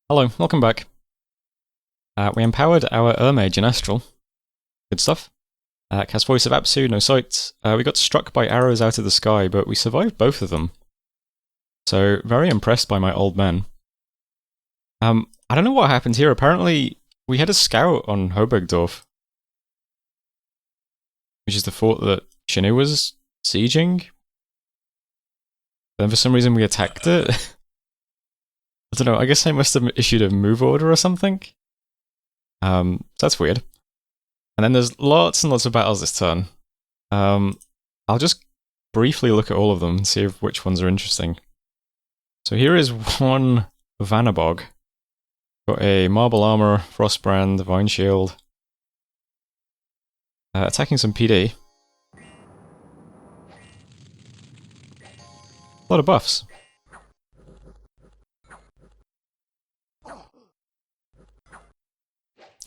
Hello, welcome back. We empowered our Mage in Astral. Good stuff. Cast Voice of Apsu, no sight. We got struck by arrows out of the sky, but we survived both of them. So, very impressed by my old men. I don't know what happened here. Apparently, we had a scout on Hobergdorf, which is the fort that Shinu was sieging. Then for some reason we attacked it. I don't know, I guess I must have issued a move order or something. That's weird. And then there's lots and lots of battles this turn. I'll just briefly look at all of them and see which ones are interesting. So here is one Vanabog. Got a Marble Armor, Frostbrand, Vine Shield. Attacking some PD. A lot of buffs.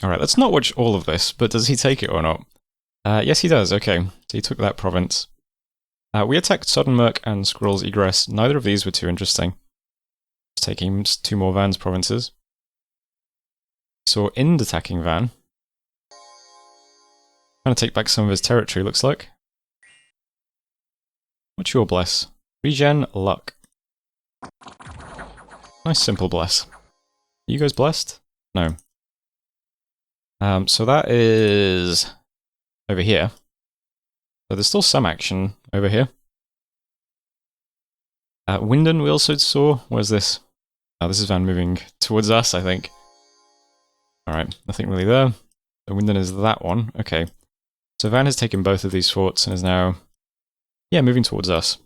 Alright, let's not watch all of this, but does he take it or not? Yes he does, okay. So he took that province. We attacked Soddenmerk and Squirrel's Egress. Neither of these were too interesting. Just taking 2 more Van's provinces. We saw Ind attacking Van. Trying to take back some of his territory, looks like. What's your bless? Regen, luck. Nice simple bless. Are you guys blessed? No. So that is over here. So there's still some action over here. Winden we also saw. Where's this? Oh, this is Van moving towards us, I think. Alright, nothing really there. So Winden is that one. Okay. So Van has taken both of these forts and is now, yeah, moving towards us.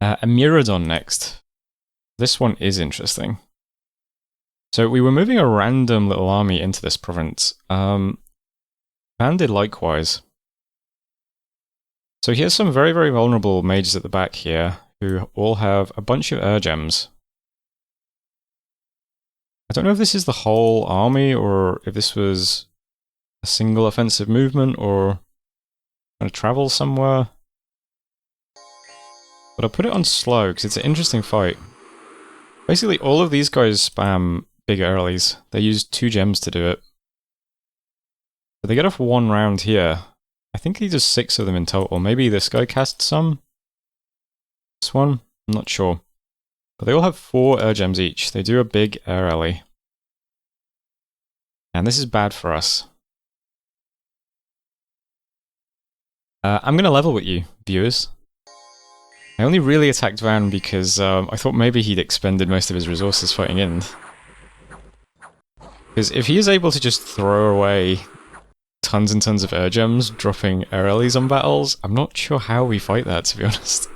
Amiradon next. This one is interesting. So we were moving a random little army into this province. Van did likewise. So here's some very, very vulnerable mages at the back here, who all have a bunch of air gems. I don't know if this is the whole army, or if this was a single offensive movement, or going to travel somewhere. But I'll put it on slow, because it's an interesting fight. Basically, all of these guys spam big earlies. They use 2 gems to do it. But they get off 1 round here. I think he does 6 of them in total. Maybe this guy cast some? This one? I'm not sure. But they all have 4 air gems each. They do a big air alley. And this is bad for us. I'm going to level with you, viewers. I only really attacked Van because I thought maybe he'd expended most of his resources fighting Ind. Because if he is able to just throw away tons and tons of air gems, dropping air allies on battles, I'm not sure how we fight that, to be honest.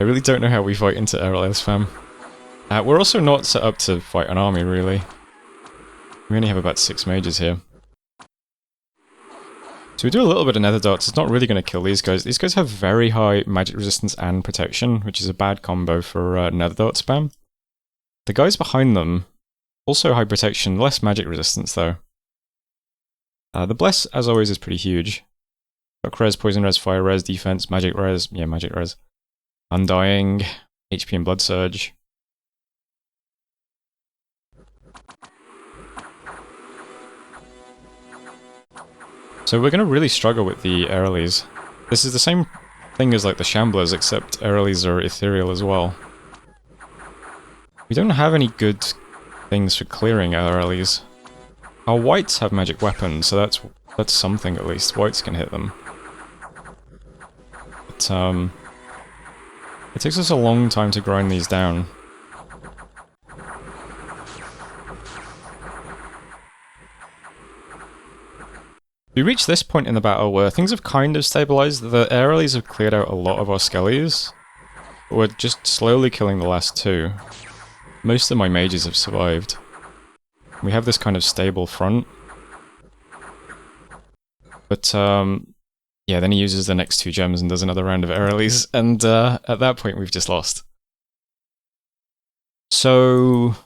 I really don't know how we fight into air allies, fam. We're also not set up to fight an army, really. We only have about 6 mages here. So we do a little bit of nether darts. It's not really going to kill these guys. These guys have very high magic resistance and protection, which is a bad combo for nether dart spam. The guys behind them, also high protection, less magic resistance though. The bless, as always, is pretty huge. Shock res, poison res, fire res, defense, magic res, yeah, magic res. Undying, HP and blood surge. So we're going to really struggle with the Aerolies. This is the same thing as like the Shamblers, except Aerolies are ethereal as well. We don't have any good things for clearing Aerolies. Our whites have magic weapons, so that's something at least. Whites can hit them. But it takes us a long time to grind these down. We reached this point in the battle where things have kind of stabilized. The Aerolies have cleared out a lot of our Skellies. But we're just slowly killing the last 2. Most of my mages have survived. We have this kind of stable front. But, yeah, then he uses the next 2 gems and does another round of Aerolies, and at that point we've just lost. So,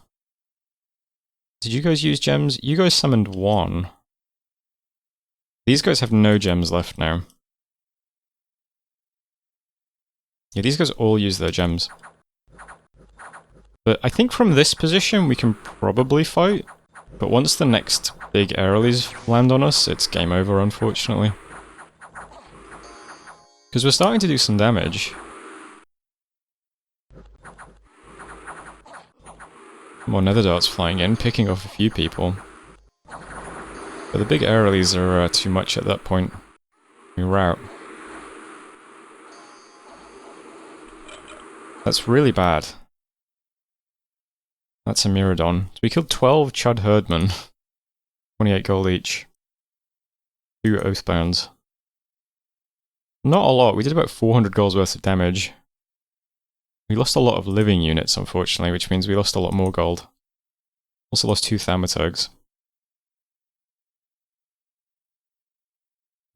did you guys use gems? You guys summoned 1. These guys have no gems left now. Yeah, these guys all use their gems. But I think from this position we can probably fight. But once the next big aerialies land on us, it's game over, unfortunately. Because we're starting to do some damage. More nether darts flying in, picking off a few people. But the big aerialies are too much at that point. We're out. That's really bad. That's a Miradon. So we killed 12 Chud Herdmen. 28 gold each. 2 Oathbounds. Not a lot. We did about 400 gold's worth of damage. We lost a lot of living units, unfortunately, which means we lost a lot more gold. Also lost 2 Thaumaturgs.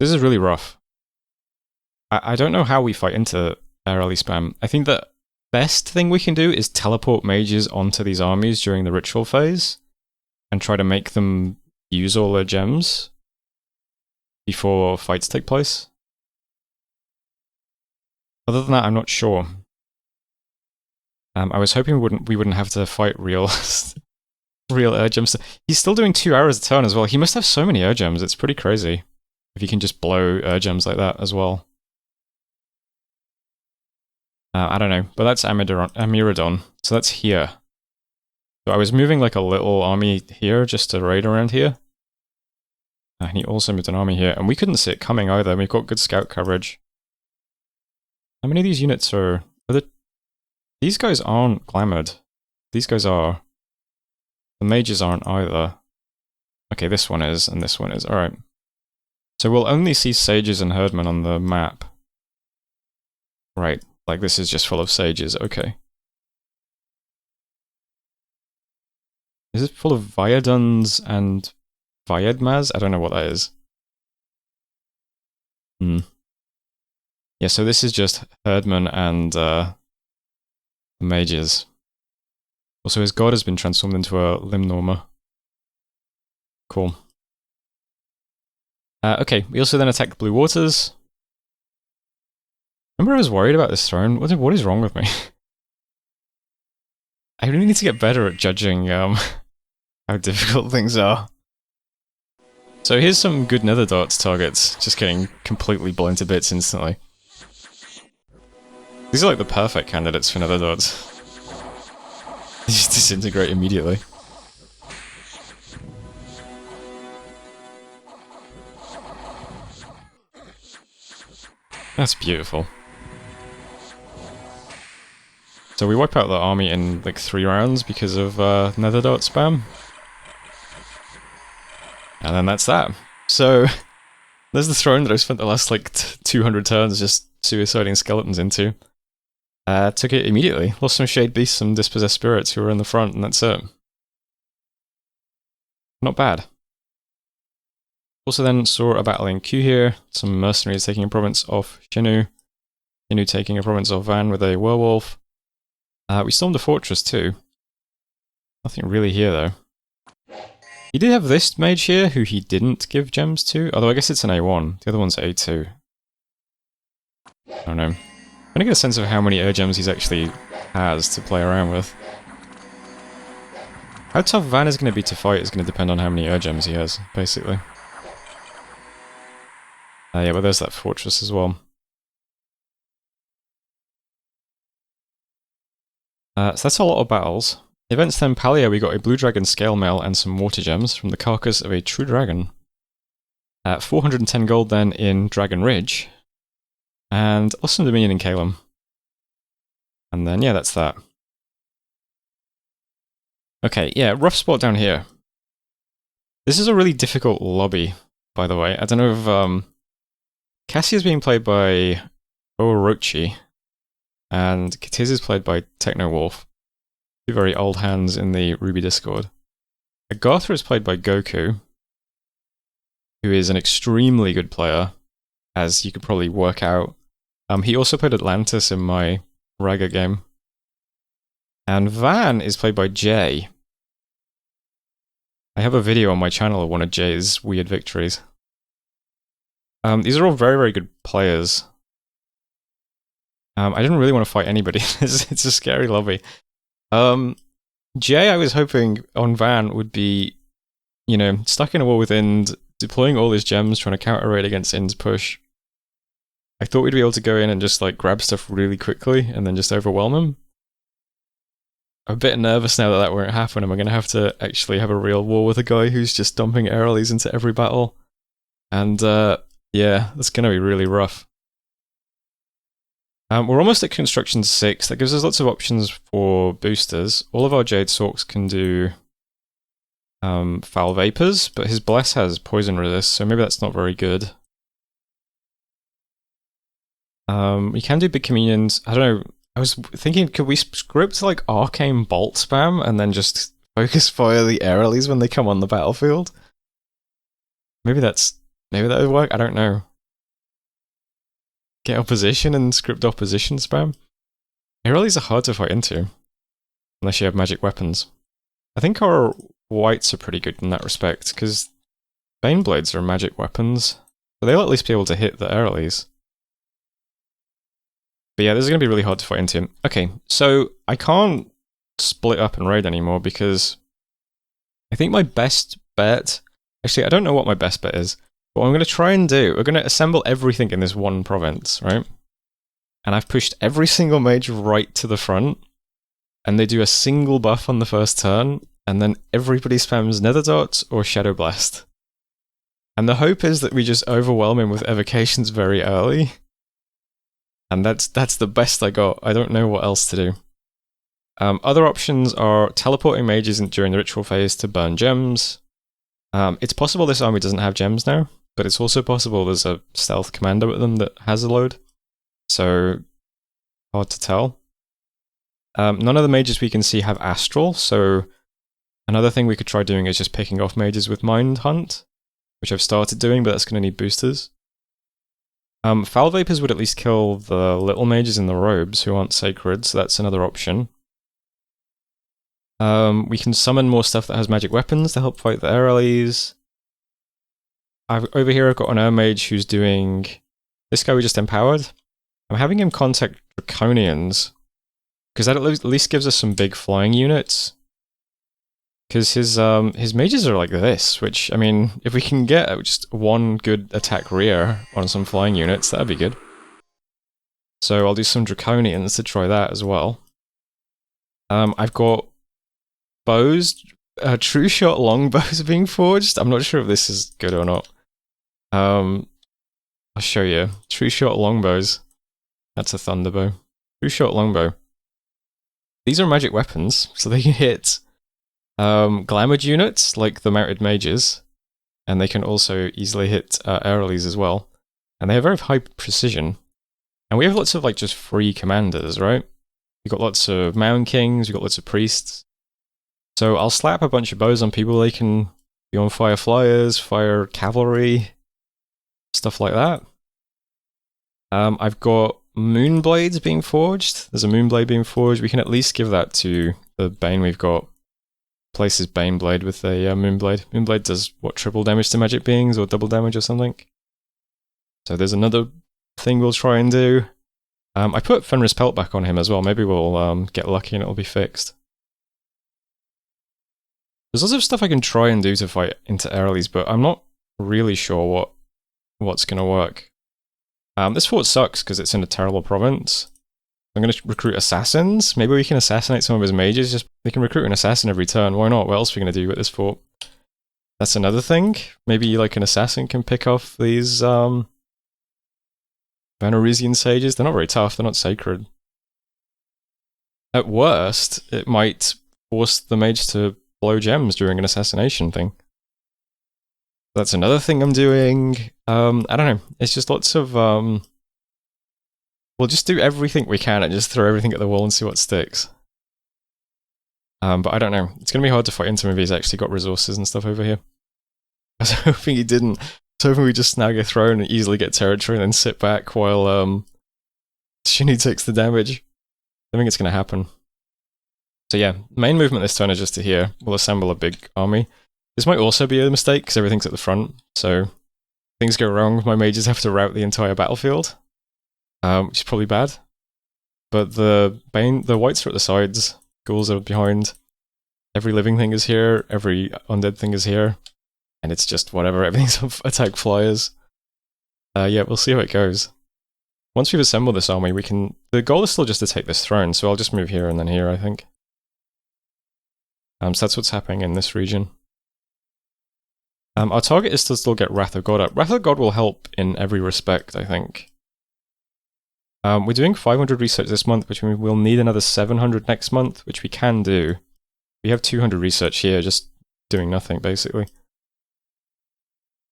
This is really rough. I don't know how we fight into aerially spam. I think the best thing we can do is teleport mages onto these armies during the ritual phase and try to make them use all their gems before fights take place. Other than that, I'm not sure. I was hoping we wouldn't have to fight real air gems. He's still doing 2 arrows a turn as well. He must have so many air gems. It's pretty crazy if he can just blow air gems like that as well. I don't know, but that's Amiradon, so that's here. So I was moving like a little army here just to raid around here. And he also moved an army here, and we couldn't see it coming either. We've got good scout coverage. How many of these units are these guys aren't glamoured. These guys are. The mages aren't either. Okay, this one is, and this one is. Alright. So we'll only see sages and herdmen on the map. Right. Like, this is just full of sages, okay. Is it full of Viaduns and Viedmas? I don't know what that is. Yeah, so this is just herdmen and mages. Also, his god has been transformed into a Limnorma. Cool. Okay, we also then attack Blue Waters. Remember I was worried about this throne? What is wrong with me? I really need to get better at judging how difficult things are. So here's some good nether darts targets, just getting completely blown to bits instantly. These are like the perfect candidates for nether darts. They just disintegrate immediately. That's beautiful. So we wipe out the army in like 3 rounds because of nether dart spam. And then that's that. So there's the throne that I spent the last like 200 turns just suiciding skeletons into. Took it immediately. Lost some Shade Beasts, some Dispossessed Spirits who were in the front, and that's it. Not bad. Also then saw a battle in Q here. Some mercenaries taking a province off Shenu. Shenu taking a province off Van with a werewolf. We stormed a fortress too. Nothing really here though. He did have this mage here who he didn't give gems to, although I guess it's an A1. The other one's A2. I don't know. I'm trying to get a sense of how many air gems he actually has to play around with. How tough Van is going to be to fight is going to depend on how many air gems he has, basically. Yeah, but there's that fortress as well. So that's a lot of battles. Events then Palia, we got a blue dragon scale mail and some water gems from the carcass of a true dragon. 410 gold then in Dragon Ridge. And lost some dominion in Calum. And then, yeah, that's that. Okay, yeah, rough spot down here. This is a really difficult lobby, by the way. I don't know if Cassia is being played by Orochi, and Katiz is played by Techno Wolf. 2 very old hands in the Ruby Discord. Agartha is played by Goku, who is an extremely good player, as you could probably work out. He also played Atlantis in my Raga game. And Van is played by Jay. I have a video on my channel of one of Jay's weird victories. These are all very, very good players. I didn't really want to fight anybody. It's a scary lobby. Jay, I was hoping on Van would be, you know, stuck in a war with Ind, deploying all his gems, trying to counter raid against Ind's push. I thought we'd be able to go in and just like grab stuff really quickly and then just overwhelm him. I'm a bit nervous now that that won't happen, and we're going to have to actually have a real war with a guy who's just dumping aerialies into every battle. And yeah, that's going to be really rough. We're almost at Construction 6. That gives us lots of options for boosters. All of our Jade Sorks can do Foul Vapors, but his Bless has Poison Resist, so maybe that's not very good. We can do Big Communions. I don't know. I was thinking, could we script like Arcane Bolt spam and then just focus fire the aerialies when they come on the battlefield? Maybe that would work. I don't know. Get opposition and script opposition spam. Aerialies are hard to fight into unless you have magic weapons. I think our whites are pretty good in that respect because Baneblades are magic weapons, so they'll at least be able to hit the aerialies. But yeah, this is going to be really hard to fight into. Okay, so I can't split up and raid anymore because I think my best bet... Actually, I don't know what my best bet is. But what I'm going to try and do, we're going to assemble everything in this one province, right? And I've pushed every single mage right to the front, and they do a single buff on the first turn, and then everybody spams Nether Dot or Shadow Blast. And the hope is that we just overwhelm him with evocations very early. And that's the best I got. I don't know what else to do. Other options are teleporting mages during the ritual phase to burn gems. It's possible this army doesn't have gems now, but it's also possible there's a stealth commander with them that has a load. So, hard to tell. None of the mages we can see have Astral, so another thing we could try doing is just picking off mages with Mind Hunt, which I've started doing, but that's going to need boosters. Foul Vapors would at least kill the little mages in the robes who aren't sacred, so that's another option. We can summon more stuff that has magic weapons to help fight the aerialies. Over here I've got an Air Mage who's doing... This guy we just empowered. I'm having him contact Draconians, because that at least gives us some big flying units. Because his mages are like this, which, I mean, if we can get just one good attack rear on some flying units, that'd be good. So I'll do some Draconians to try that as well. I've got bows, true shot longbows being forged. I'm not sure if this is good or not. I'll show you. True shot longbows. That's a thunderbow. True shot longbow. These are magic weapons, so they can hit glamoured units, like the mounted mages, and they can also easily hit aerialies as well. And they have very high precision. And we have lots of like just free commanders, right? We've got lots of Mound Kings, we've got lots of priests. So I'll slap a bunch of bows on people, they can be on fire flyers, fire cavalry, stuff like that. I've got Moonblades being forged. There's a Moonblade being forged. We can at least give that to the Bane we've got. Places Baneblade with a Moonblade. Moonblade does, what, triple damage to magic beings or double damage or something? So there's another thing we'll try and do. I put Fenris Pelt back on him as well. Maybe we'll get lucky and it'll be fixed. There's lots of stuff I can try and do to fight into aerialies, but I'm not really sure what's going to work. This fort sucks because it's in a terrible province. I'm going to recruit assassins. Maybe we can assassinate some of his mages. Just we can recruit an assassin every turn. Why not? What else are we going to do with this fort? That's another thing. Maybe like an assassin can pick off these Veneresian sages. They're not very tough. They're not sacred. At worst, it might force the mage to blow gems during an assassination thing. That's another thing I'm doing. I don't know. It's just lots of... We'll just do everything we can and just throw everything at the wall and see what sticks. But I don't know. It's going to be hard to fight into him if he's actually got resources and stuff over here. I was hoping he didn't. I was hoping we just snag a throne and easily get territory and then sit back while Shinny takes the damage. I think it's going to happen. So yeah, main movement this turn is just to here. We'll assemble a big army. This might also be a mistake because everything's at the front. So things go wrong. My mages have to route the entire battlefield. Which is probably bad. But the whites are at the sides, ghouls are behind. Every living thing is here, every undead thing is here. And it's just whatever, everything's attack flyers. Yeah, we'll see how it goes. Once we've assembled this army, we can... The goal is still just to take this throne, so I'll just move here and then here, I think. So that's what's happening in this region. Our target is to still get Wrath of God up. Wrath of God will help in every respect, I think. We're doing 500 research this month, which means we'll need another 700 next month, which we can do. We have 200 research here, just doing nothing, basically.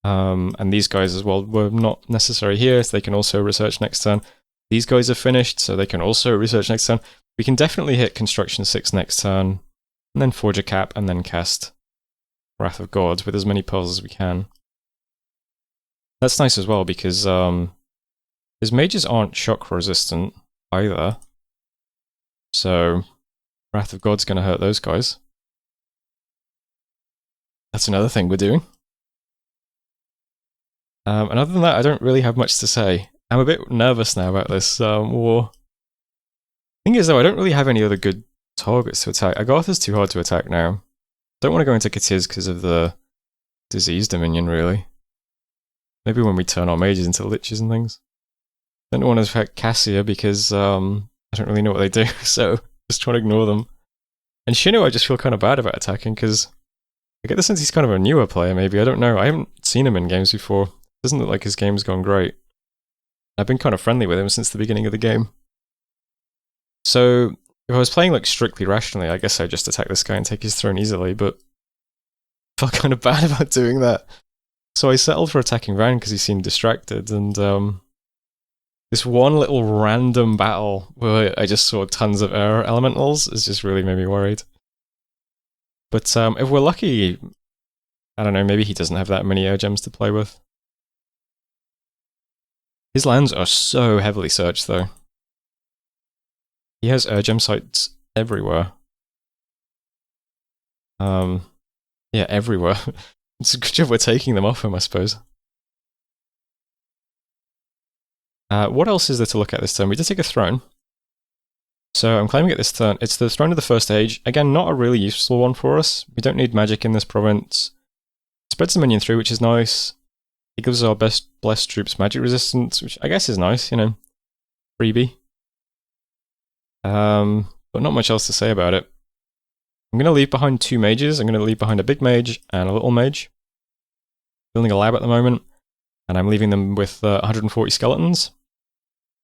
And these guys as well were not necessary here, so they can also research next turn. These guys are finished, so they can also research next turn. We can definitely hit Construction 6 next turn, and then forge a cap, and then cast Wrath of God with as many pearls as we can. That's nice as well, because his mages aren't shock resistant either. So Wrath of God's going to hurt those guys. That's another thing we're doing. And other than that, I don't really have much to say. I'm a bit nervous now about this war. Thing is, though, I don't really have any other good targets to attack. Agartha's too hard to attack now. Don't want to go into Katiz because of the disease dominion, really. Maybe when we turn our mages into liches and things. Don't want to attack Cassia because I don't really know what they do, so just trying to ignore them. And Shino, I just feel kind of bad about attacking because I get the sense he's kind of a newer player, maybe. I don't know. I haven't seen him in games before. Doesn't look like his game's gone great. I've been kind of friendly with him since the beginning of the game. So, if I was playing like strictly rationally, I guess I'd just attack this guy and take his throne easily, but I felt kind of bad about doing that. So I settled for attacking Van because he seemed distracted, and this one little random battle where I just saw tons of air elementals has just really made me worried. But if we're lucky, I don't know, maybe he doesn't have that many air gems to play with. His lands are so heavily searched, though. He has air gem sites everywhere. Yeah, everywhere. It's a good job we're taking them off him, I suppose. What else is there to look at this turn? We did take a throne. So I'm claiming it this turn. It's the throne of the first age. Again, not a really useful one for us. We don't need magic in this province. Spreads the minion through, which is nice. It gives our best blessed troops magic resistance, which I guess is nice, you know. Freebie. But not much else to say about it. I'm going to leave behind 2 mages. I'm going to leave behind a big mage and a little mage. Building a lab at the moment, and I'm leaving them with 140 skeletons.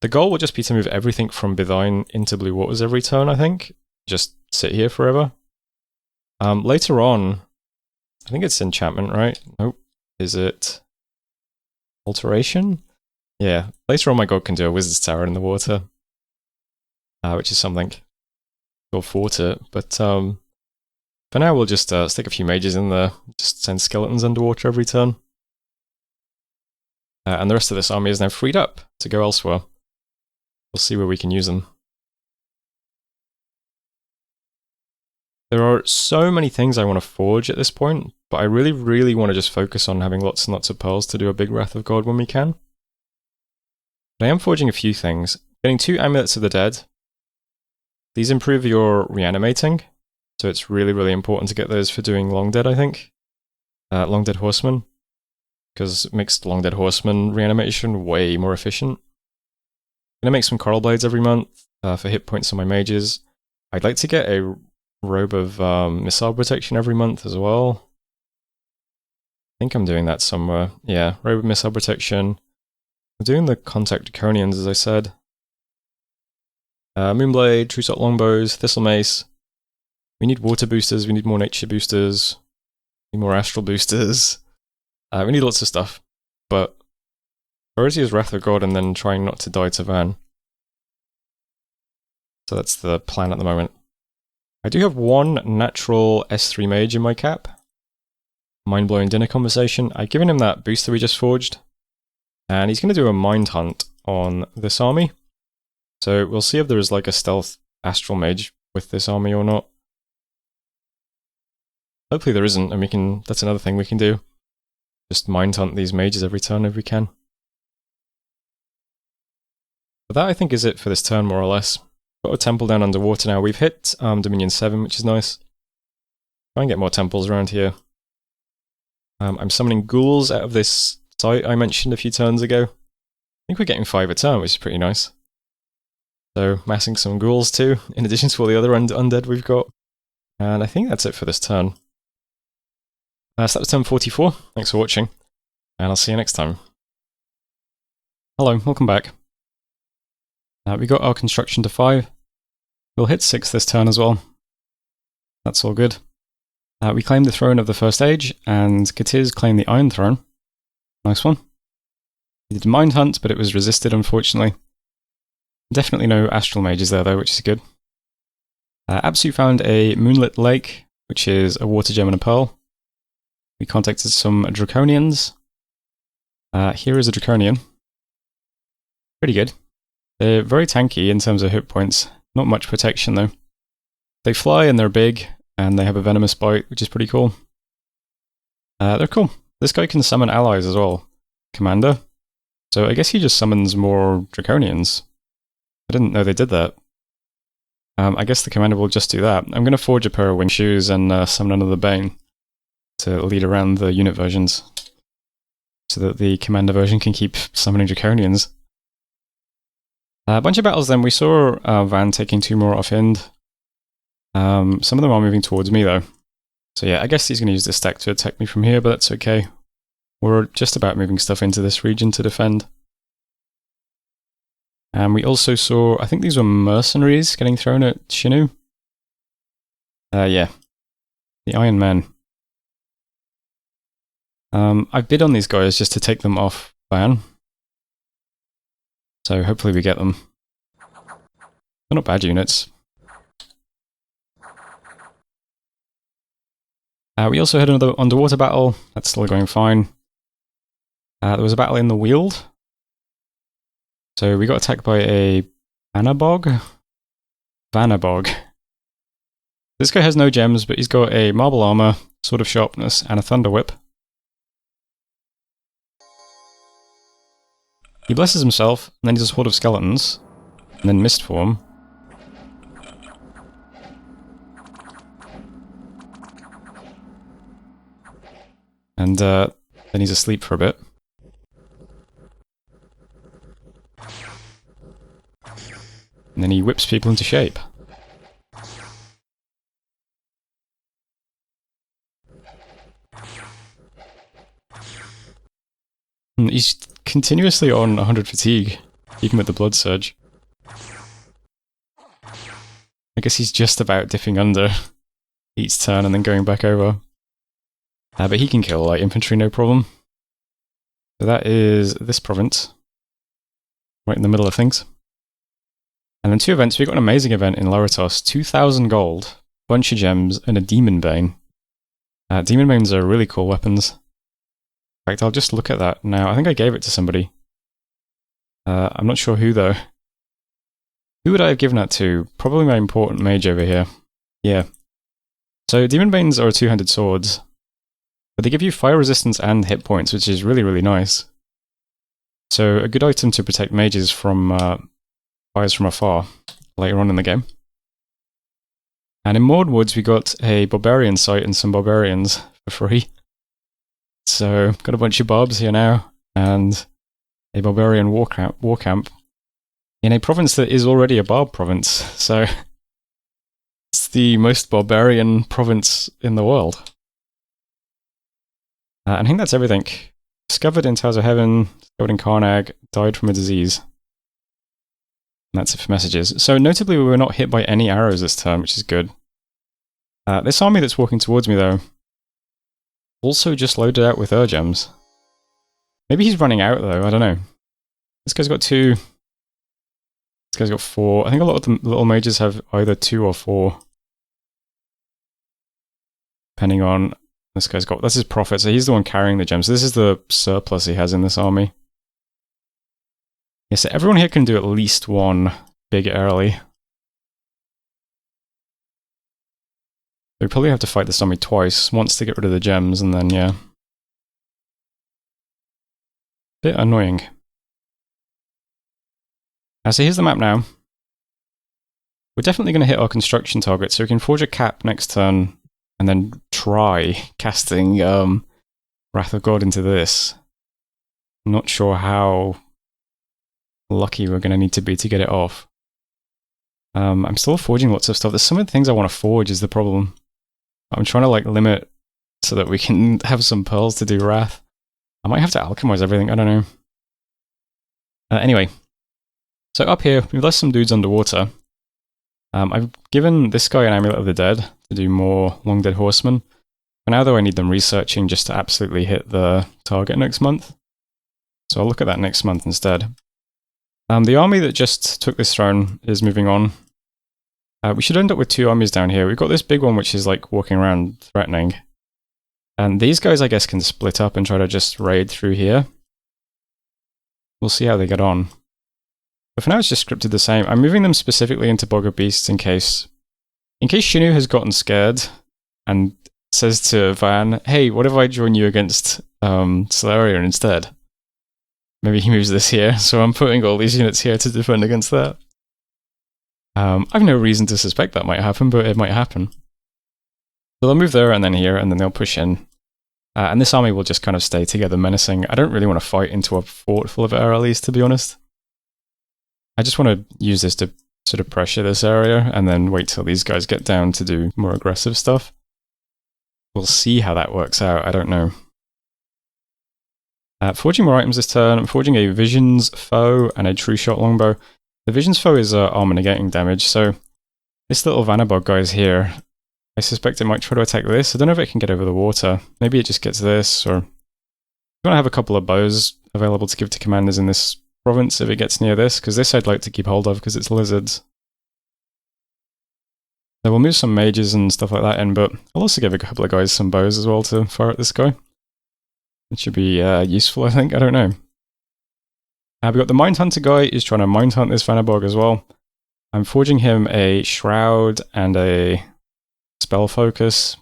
The goal will just be to move everything from Bithine into Blue Waters every turn, I think. Just sit here forever. Later on, I think it's enchantment, right? Nope. Is it alteration? Yeah. Later on, my god can do a wizard's tower in the water, which is something. We'll fort it, but for now we'll just stick a few mages in there. Just send skeletons underwater every turn. And the rest of this army is now freed up to go elsewhere. We'll see where we can use them. There are so many things I want to forge at this point, but I really, really want to just focus on having lots and lots of pearls to do a big Wrath of God when we can. But I am forging a few things. Getting 2 Amulets of the Dead. These improve your reanimating, so it's really, really important to get those for doing Long Dead, I think. Long Dead Horseman, because it makes Long Dead Horseman reanimation way more efficient. I'm going to make some Coral Blades every month for hit points on my mages. I'd like to get a robe of missile protection every month as well. I think I'm doing that somewhere. Yeah, robe of missile protection. I'm doing the Contact Draconians, as I said. Moonblade, True Shot Longbows, Thistle Mace. We need water boosters, we need more nature boosters, we need more astral boosters. We need lots of stuff, but priority is Wrath of God and then trying not to die to Van. So that's the plan at the moment. I do have 1 natural S3 mage in my cap. Mind-blowing dinner conversation. I've given him that booster we just forged, and he's going to do a mind hunt on this army. So we'll see if there is like a stealth astral mage with this army or not. Hopefully there isn't, and we can. That's another thing we can do. Just mind hunt these mages every turn if we can. But that I think is it for this turn, more or less. Got a temple down underwater now. We've hit Dominion 7, which is nice. Try and get more temples around here. I'm summoning ghouls out of this site I mentioned a few turns ago. I think we're getting 5 a turn, which is pretty nice. So, massing some ghouls too, in addition to all the other undead we've got. And I think that's it for this turn. So that was turn 44. Thanks for watching, and I'll see you next time. Hello, welcome back. We got our construction to 5. We'll hit 6 this turn as well. That's all good. We claimed the throne of the First Age, and Katiz claimed the Iron Throne. Nice one. We did Mind Hunt, but it was resisted, unfortunately. Definitely no Astral Mages there, though, which is good. Apsu found a Moonlit Lake, which is a Water Gem and a Pearl. We contacted some Draconians. Here is a Draconian. Pretty good. They're very tanky in terms of hit points. Not much protection, though. They fly and they're big, and they have a venomous bite, which is pretty cool. They're cool. This guy can summon allies as well. Commander. So I guess he just summons more Draconians. I didn't know they did that. I guess the commander will just do that. I'm going to forge a pair of wing shoes and summon another Bane to lead around the unit versions, so that the commander version can keep summoning Draconians. A bunch of battles then. We saw Van taking 2 more off Hind. Some of them are moving towards me though. So yeah, I guess he's going to use this stack to attack me from here, but that's okay. We're just about moving stuff into this region to defend. And we also saw, I think these were mercenaries getting thrown at Shinu. Yeah. The Iron Men. I bid on these guys just to take them off Van. So hopefully we get them. They're not bad units. We also had another underwater battle. That's still going fine. There was a battle in the Weald. So we got attacked by a Vanabog. This guy has no gems, but he's got a marble armor, sword of sharpness, and a thunder whip. He blesses himself, and then he's a horde of skeletons, and then mist form. And then he's asleep for a bit. And then he whips people into shape. He's continuously on 100 fatigue, even with the blood surge. I guess he's just about dipping under each turn and then going back over. But he can kill light infantry, no problem. So that is this province. Right in the middle of things. And then 2 events. We got an amazing event in Laratos. 2,000 gold, bunch of gems, and a Demon Bane. Demon Banes are really cool weapons. In fact, I'll just look at that now. I think I gave it to somebody. I'm not sure who, though. Who would I have given that to? Probably my important mage over here. Yeah. So, Demon Banes are 2-handed swords. But they give you fire resistance and hit points, which is really, really nice. So, a good item to protect mages from fires from afar later on in the game. And in Maud Woods, we got a barbarian site and some barbarians for free. So, got a bunch of barbs here now, and a barbarian war camp in a province that is already a barb province. So, it's the most barbarian province in the world. And I think that's everything. Discovered in Towers of Heaven, discovered in Karnag, died from a disease. And that's it for messages. So notably we were not hit by any arrows this turn, which is good. This army that's walking towards me though, also just loaded out with gems. Maybe he's running out though, I don't know. This guy's got 2. This guy's got 4. I think a lot of the little mages have either 2 or 4. Depending on... This guy's got... That's his prophet, so he's the one carrying the gems. So this is the surplus he has in this army. Yeah, so everyone here can do at least 1 big early. We probably have to fight this army twice. Once to get rid of the gems, and then, yeah. Bit annoying. So here's the map now. we're definitely going to hit our construction target, so we can forge a cap next turn and then try casting Wrath of God into this. I'm not sure how lucky we're going to need to be to get it off. I'm still forging lots of stuff. There's some of the things I want to forge is the problem. I'm trying to like limit so that we can have some pearls to do Wrath. I might have to alchemize everything, I don't know. Anyway, so up here, we've left some dudes underwater. I've given this guy an Amulet of the Dead to do more Long Dead Horsemen. For now though, I need them researching just to absolutely hit the target next month. So I'll look at that next month instead. The army that just took this throne is moving on. We should end up with 2 armies down here. We've got this big one which is like walking around threatening. And these guys I guess can split up and try to just raid through here. We'll see how they get on. But for now it's just scripted the same. I'm moving them specifically into Bog of Beasts in case Shinu has gotten scared and says to Van, hey, what if I join you against Sceleria instead? Maybe he moves this here, so I'm putting all these units here to defend against that. I've no reason to suspect that might happen, but it might happen. So they'll move there and then here, and then they'll push in. And this army will just kind of stay together menacing. I don't really want to fight into a fort full of RLEs, to be honest. I just want to use this to sort of pressure this area, and then wait till these guys get down to do more aggressive stuff. We'll see how that works out, I don't know. Forging more items this turn. I'm forging a Visions Foe and a True Shot Longbow. The Visions Foe is armor negating damage, so this little Vanabog guy is here. I suspect it might try to attack this. I don't know if it can get over the water. Maybe it just gets this, or... I want to have a couple of bows available to give to commanders in this province if it gets near this, because this I'd like to keep hold of because it's lizards. So we'll move some mages and stuff like that in, but I'll also give a couple of guys some bows as well to fire at this guy. It should be useful, I think. I don't know. We've got the Mindhunter guy who's trying to Mindhunt this Vanabog as well. I'm forging him a Shroud and a Spell Focus,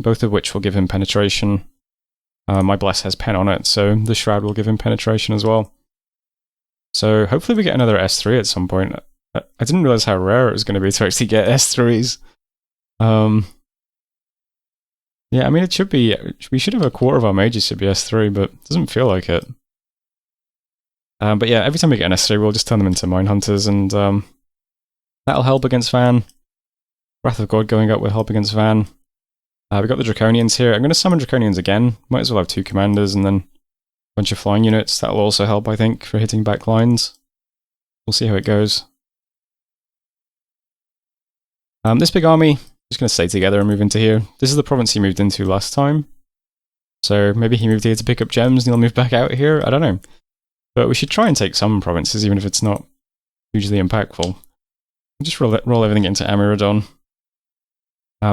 both of which will give him penetration. My Bless has pen on it, so the Shroud will give him penetration as well. So hopefully we get another S3 at some point. I didn't realize how rare it was going to be to actually get S3s. Yeah, I mean, it should be... We should have a quarter of our mages should be S3, but it doesn't feel like it. But yeah, every time we get an S3, we'll just turn them into Mindhunters, and that'll help against Van. Wrath of God going up will help against Van. We've got the Draconians here. I'm going to summon Draconians again. Might as well have 2 commanders, and then a bunch of flying units. That'll also help, I think, for hitting back lines. We'll see how it goes. This big army... just going to stay together and move into here. This is the province he moved into last time. So maybe he moved here to pick up gems and he'll move back out here. I don't know. But we should try and take some provinces, even if it's not hugely impactful. I'll just roll everything into Amiradon.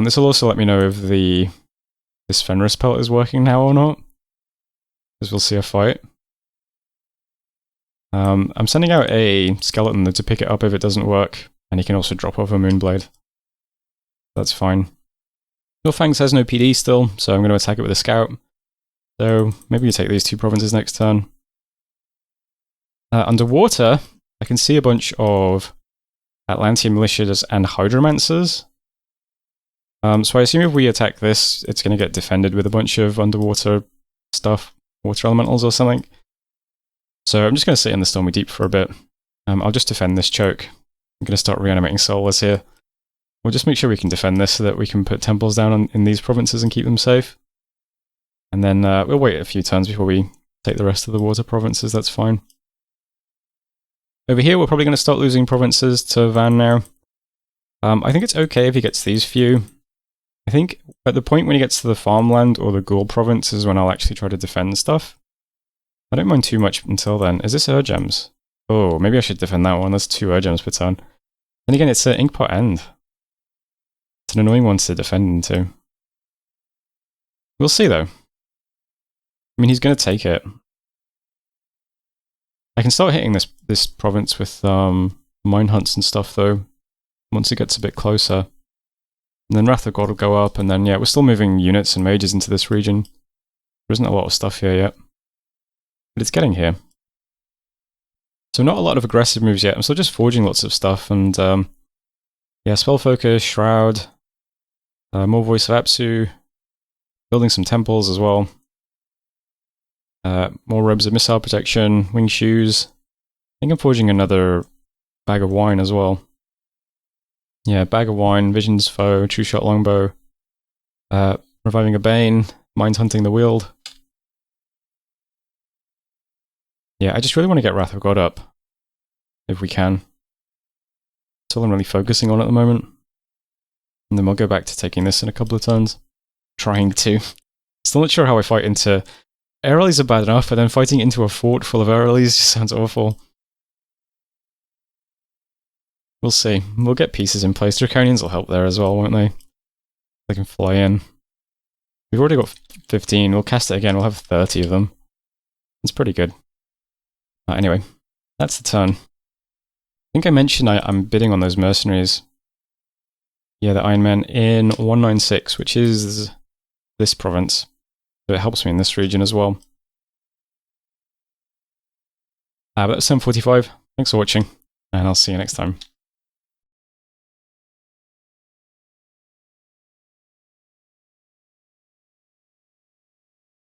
This will also let me know if this Fenris pelt is working now or not. Because we'll see a fight. I'm sending out a skeleton to pick it up if it doesn't work. And he can also drop off a Moonblade. That's fine. Fangs has no PD still, so I'm going to attack it with a scout. So maybe you take these 2 provinces next turn. Underwater, I can see a bunch of Atlantean militias and hydromancers. So I assume if we attack this, it's going to get defended with a bunch of underwater stuff, water elementals or something. So I'm just going to sit in the Stormy Deep for a bit. I'll just defend this choke. I'm going to start reanimating soulless here. We'll just make sure we can defend this so that we can put temples down in these provinces and keep them safe. And then we'll wait a few turns before we take the rest of the water provinces, that's fine. Over here we're probably going to start losing provinces to Van now. I think it's okay if he gets these few. I think at the point when he gets to the farmland or the Ghoul province is when I'll actually try to defend stuff. I don't mind too much until then. Is this Urgems? Oh, maybe I should defend that one. That's 2 Urgems per turn. Then again, it's an Inkpot End. It's an annoying one to defend into. We'll see though. I mean, he's going to take it. I can start hitting this province with mine hunts and stuff though, once it gets a bit closer. And then Wrath of God will go up, and then yeah, we're still moving units and mages into this region. There isn't a lot of stuff here yet. But it's getting here. So not a lot of aggressive moves yet. I'm still just forging lots of stuff, and Yeah, spell focus, shroud, more voice of Apsu, building some temples as well. More robes of missile protection, wing shoes. I think I'm forging another bag of wine as well. Yeah, bag of wine, vision's foe, true shot longbow, reviving a bane, mind hunting the wield. Yeah, I just really want to get Wrath of God up, if we can. That's all I'm really focusing on at the moment. And then we'll go back to taking this in a couple of turns. Trying to. Still not sure how I fight into... Air rallies are bad enough, but then fighting into a fort full of air rallies just sounds awful. We'll see. We'll get pieces in place. Draconians will help there as well, won't they? They can fly in. We've already got 15. We'll cast it again. We'll have 30 of them. It's pretty good. Anyway, that's the turn. I think I mentioned I'm bidding on those mercenaries. Yeah, the Iron Men in 196, which is this province. So it helps me in this region as well. But that's 7:45. Thanks for watching, and I'll see you next time.